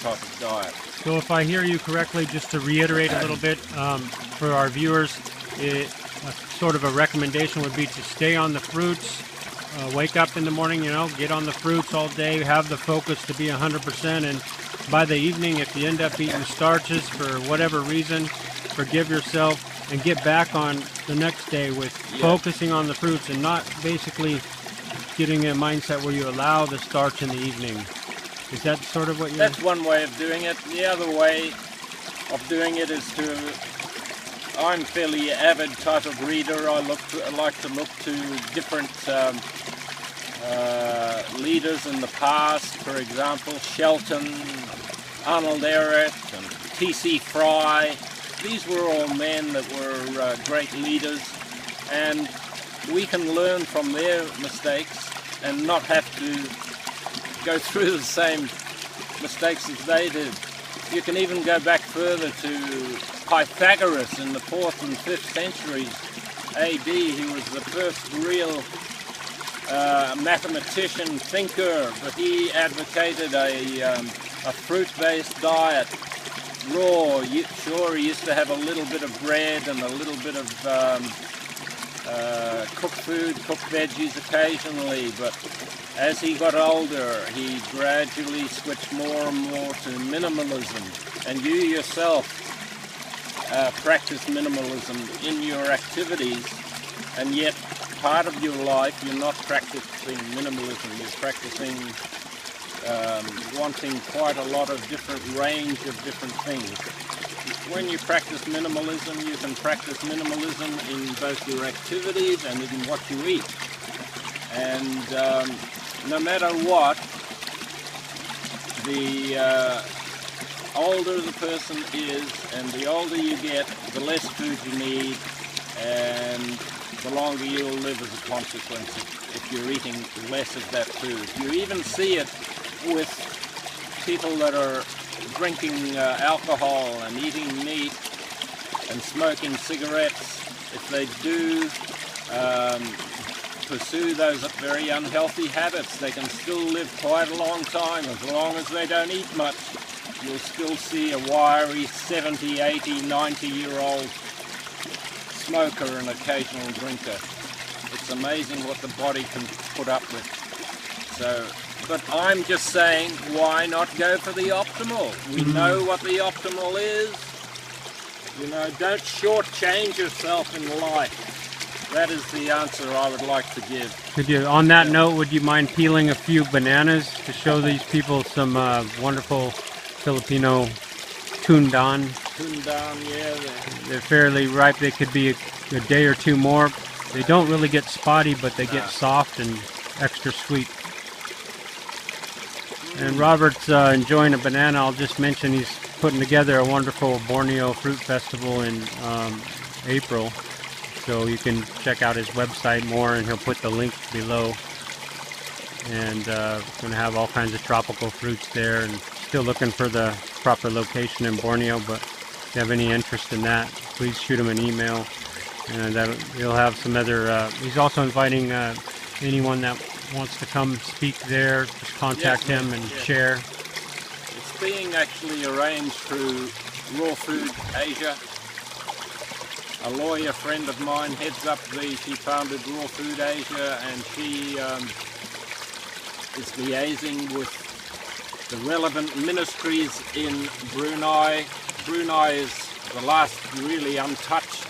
type of diet. So if I hear you correctly, just to reiterate a little bit for our viewers, sort of a recommendation would be to stay on the fruits, wake up in the morning, get on the fruits all day, have the focus to be 100%, and by the evening, if you end up eating starches for whatever reason, forgive yourself and get back on the next day with focusing on the fruits and not basically getting a mindset where you allow the starch in the evening. Is that sort of what you're... That's one way of doing it. The other way of doing it is I'm fairly avid type of reader. I like to look to different leaders in the past. For example, Shelton, Arnold Ehret, and T.C. Fry. These were all men that were great leaders, and we can learn from their mistakes and not have to go through the same mistakes as they did. You can even go back further to Pythagoras in the 4th and 5th centuries AD. He was the first real mathematician, thinker, but he advocated a fruit-based diet, raw. Sure, he used to have a little bit of bread and a little bit of cooked food, cooked veggies occasionally, but as he got older, he gradually switched more and more to minimalism. And you yourself practice minimalism in your activities, and yet part of your life you're not practicing minimalism. You're practicing wanting quite a lot of different range of different things. When you practice minimalism, you can practice minimalism in both your activities and in what you eat. And no matter what, the older the person is and the older you get, the less food you need and the longer you'll live as a consequence if you're eating less of that food. You even see it with people that are drinking alcohol and eating meat and smoking cigarettes. If they do pursue those very unhealthy habits, they can still live quite a long time. As long as they don't eat much, you'll still see a wiry 70, 80, 90-year-old smoker and occasional drinker. It's amazing what the body can put up with. So, but I'm just saying, why not go for the optimal? We know what the optimal is. Don't shortchange yourself in life. That is the answer I would like to give. Could you, on that note, would you mind peeling a few bananas to show these people some wonderful Filipino tundan? Tundan, yeah. They're fairly ripe. They could be a day or two more. They don't really get spotty, but they get soft and extra sweet. And Robert's enjoying a banana. I'll just mention he's putting together a wonderful Borneo Fruit Festival in April. So you can check out his website more, and he'll put the link below. And going to have all kinds of tropical fruits there, and still looking for the proper location in Borneo. But if you have any interest in that, please shoot him an email, and he'll have some other. He's also inviting anyone that wants to come speak there. Just contact him and share. It's being actually arranged through Raw Food Asia. A lawyer friend of mine heads up she founded Raw Food Asia, and she is liaising with the relevant ministries in Brunei. Brunei is the last really untouched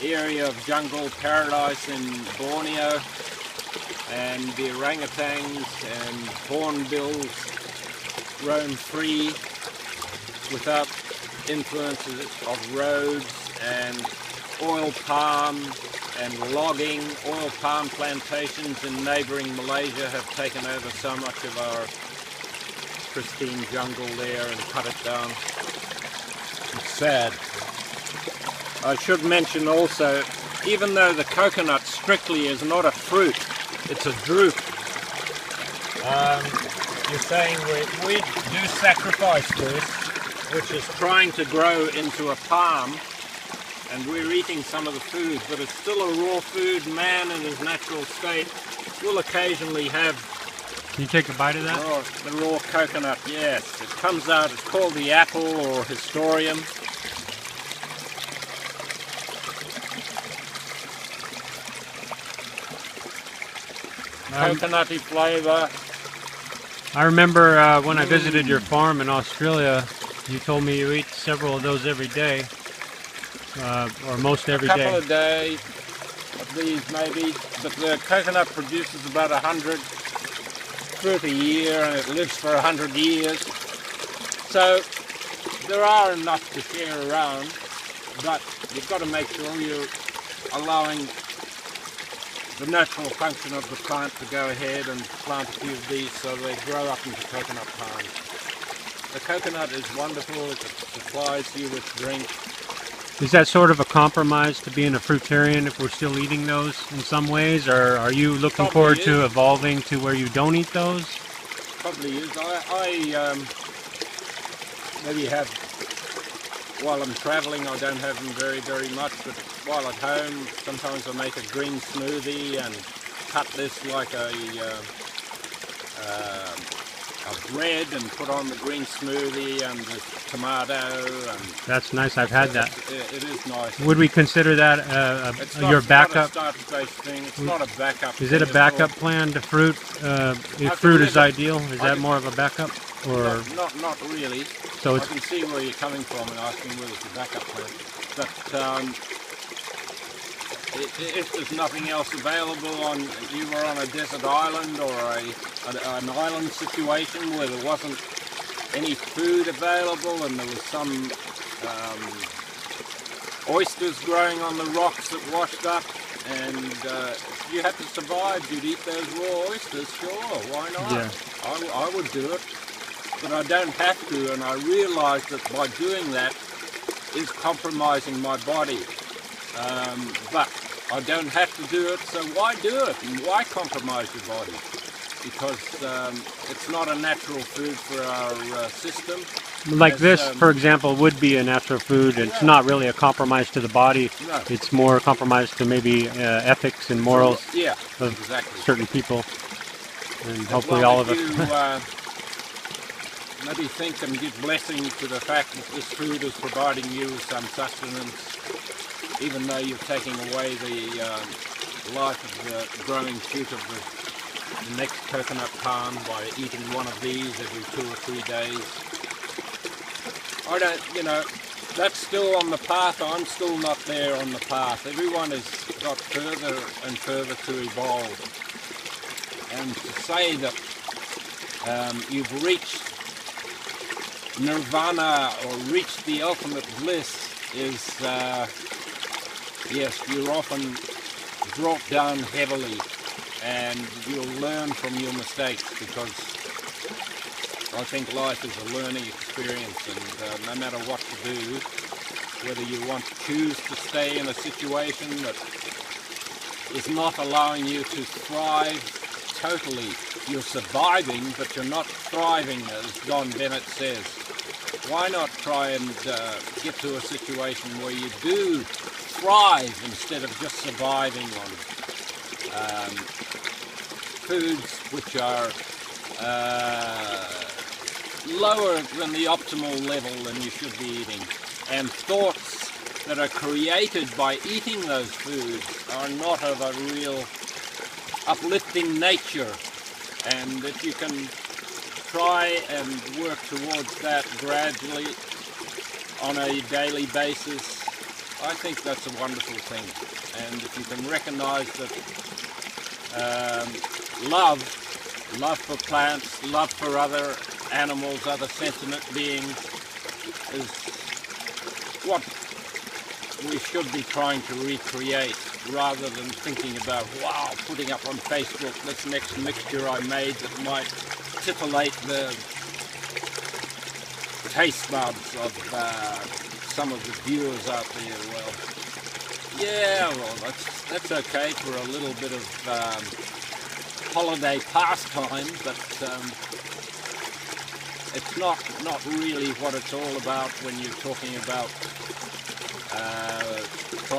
area of jungle paradise in Borneo, and the orangutans and hornbills roam free without influences of roads and oil palm and logging. Oil palm plantations in neighbouring Malaysia have taken over so much of our pristine jungle there and cut it down. It's sad. I should mention also, even though the coconut strictly is not a fruit, it's a drupe. You're saying we do sacrifice this, which is trying to grow into a palm, and we're eating some of the food, but it's still a raw food. Man in his natural state will occasionally have Can you take a bite of that? The raw coconut, yes. It comes out, it's called the apple or historium. Coconutty flavour. I remember when I visited your farm in Australia, you told me you eat several of those every day, or most every day. A couple of days of these maybe, but the coconut produces about 100 fruit a year and it lives for 100 years. So there are enough to share around, but you've got to make sure you're allowing the natural function of the plant to go ahead and plant a few of these so they grow up into coconut palms. The coconut is wonderful, it supplies you with drink. Is that sort of a compromise to being a fruitarian if we're still eating those in some ways, or are you looking forward to evolving to where you don't eat those? Probably is. I maybe have, while I'm traveling, I don't have them very much, but while at home, sometimes I make a green smoothie and cut this like a bread and put on the green smoothie and the tomato. And that's nice. I've had that. It is nice. Would we consider that your backup? It's not a starch-based thing. It's not a backup. Is it a backup plan to fruit? If fruit is ideal, is that more of a backup? Or not really. So I can see where you're coming from and asking whether it's a backup plan. But if there's nothing else available, you were on a desert island or an island situation where there wasn't any food available and there was some oysters growing on the rocks that washed up, and you had to survive, you'd eat those raw oysters, sure, why not? Yeah. I would do it, but I don't have to, and I realise that by doing that is compromising my body. But I don't have to do it, so why do it? And why compromise your body? Because it's not a natural food for our system. Like this, for example, would be a natural food. It's not really a compromise to the body. No. It's more a compromise to maybe ethics and morals of certain people. And hopefully all of us. Maybe think and give blessing to the fact that this food is providing you with some sustenance, even though you're taking away the life of the growing shoot of the next coconut palm by eating one of these every 2 or 3 days. I don't, that's still on the path. I'm still not there on the path. Everyone has got further and further to evolve. And to say that you've reached nirvana or reached the ultimate bliss is, yes, you're often brought down heavily, and you'll learn from your mistakes, because I think life is a learning experience, and no matter what you do, whether you want to choose to stay in a situation that is not allowing you to thrive totally, you're surviving, but you're not thriving, as Don Bennett says. Why not try and get to a situation where you do thrive instead of just surviving on foods which are lower than the optimal level than you should be eating, and thoughts that are created by eating those foods are not of a real uplifting nature. And if you can try and work towards that gradually on a daily basis, I think that's a wonderful thing. And if you can recognize that love for plants, love for other animals, other sentient beings, is what we should be trying to recreate, rather than thinking about, wow, putting up on Facebook this next mixture I made that might titillate the taste buds of some of the viewers out there. Well, yeah, well, that's okay for a little bit of holiday pastime, but it's not really what it's all about when you're talking about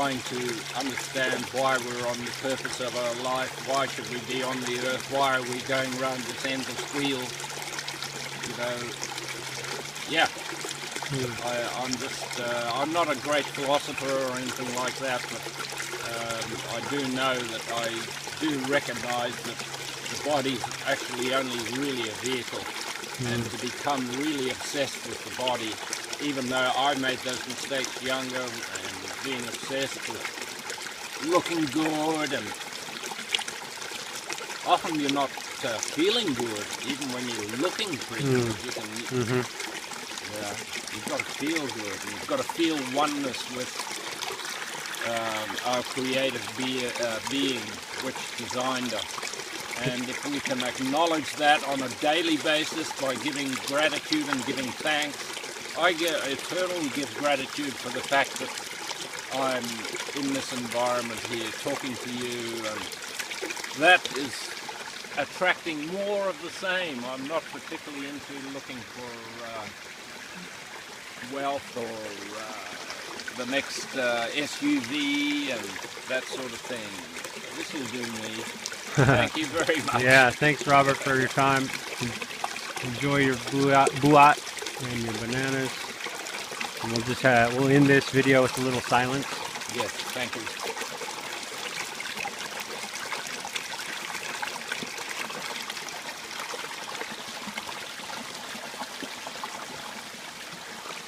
trying to understand why we're on the purpose of our life. Why should we be on the earth? Why are we going round this endless wheel? You know, yeah. I'm not a great philosopher or anything like that, but I do know that I do recognize that the body's actually only really a vehicle, and to become really obsessed with the body, even though I made those mistakes younger and being obsessed with looking good, and often you're not feeling good, even when you're looking pretty good. You can, yeah, you've got to feel good, and you've got to feel oneness with our creative being which designed us. And if we can acknowledge that on a daily basis by giving gratitude and giving thanks, I eternally give gratitude for the fact that I'm in this environment here talking to you, and that is attracting more of the same. I'm not particularly into looking for wealth or the next SUV and that sort of thing. This will do me. Thank you very much. Yeah, thanks Robert for your time. Enjoy your buat and your bananas. And we'll just we'll end this video with a little silence. Yes, thank you.